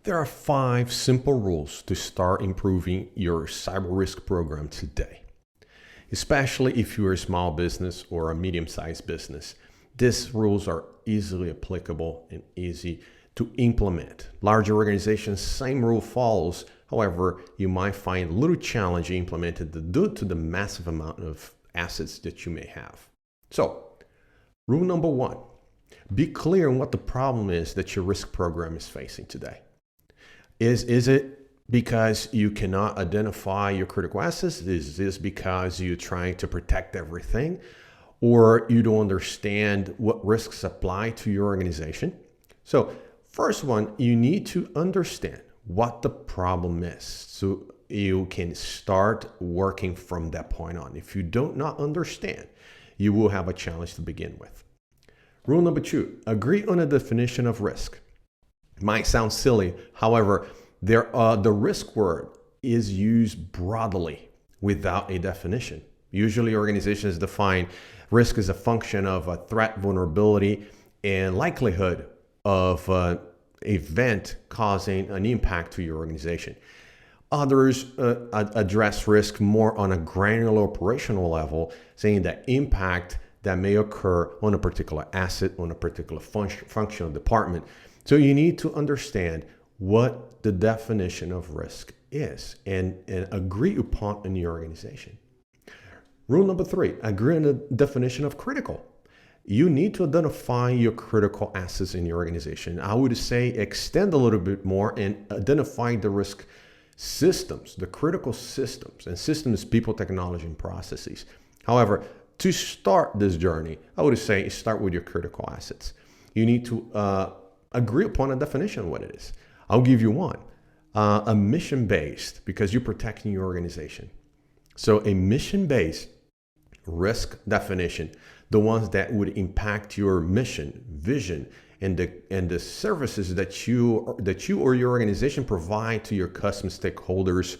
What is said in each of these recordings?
There are 5 simple rules to start improving your cyber risk program today. Especially if you're a small business or a medium-sized business, these rules are easily applicable and easy to implement. Larger organizations, same rule follows. However, you might find a little challenging implemented due to the massive amount of assets that you may have. So, rule number 1, be clear on what the problem is that your risk program is facing today. Is it because you cannot identify your critical assets? Is this because you're trying to protect everything? Or you don't understand what risks apply to your organization? So first one, you need to understand what the problem is so you can start working from that point on. If you do not understand, you will have a challenge to begin with. Rule number 2, agree on a definition of risk. Might sound silly, however, the risk word is used broadly without a definition. Usually organizations define risk as a function of a threat, vulnerability, and likelihood of an event causing an impact to your organization. Others address risk more on a granular operational level, saying that impact that may occur on a particular asset, on a particular functional department. So you need to understand what the definition of risk is and agree upon in your organization. Rule number 3, agree on the definition of critical. You need to identify your critical assets in your organization. I would say extend a little bit more and identify the risk systems, the critical systems, and systems, people, technology, and processes. However, to start this journey, I would say start with your critical assets. You need to agree upon a definition of what it is. I'll give you one, a mission-based, because you're protecting your organization. So a mission-based risk definition, the ones that would impact your mission, vision, and the services that you or your organization provide to your custom stakeholders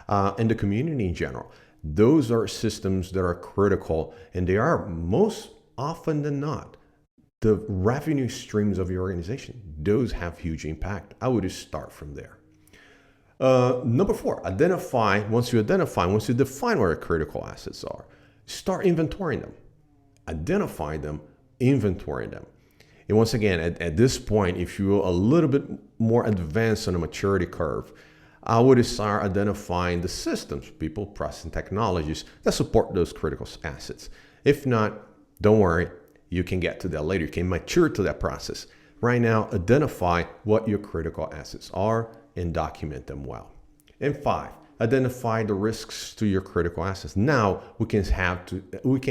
and the community in general. Those are systems that are critical, and they are most often than not the revenue streams of your organization. Those have huge impact. I would just start from there. Number 4, once you define where critical assets are, start inventorying them. Identify them, inventory them. And once again, at this point, if you're a little bit more advanced on a maturity curve, I would start identifying the systems, people, process, and technologies that support those critical assets. If not, don't worry, you can get to that later. You can mature to that process. Right now, identify what your critical assets are and document them well. And 5, identify the risks to your critical assets. Now we can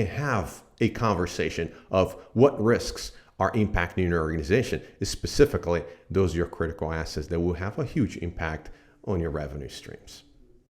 have a conversation of what risks are impacting your organization, specifically those are your critical assets that will have a huge impact on your revenue streams.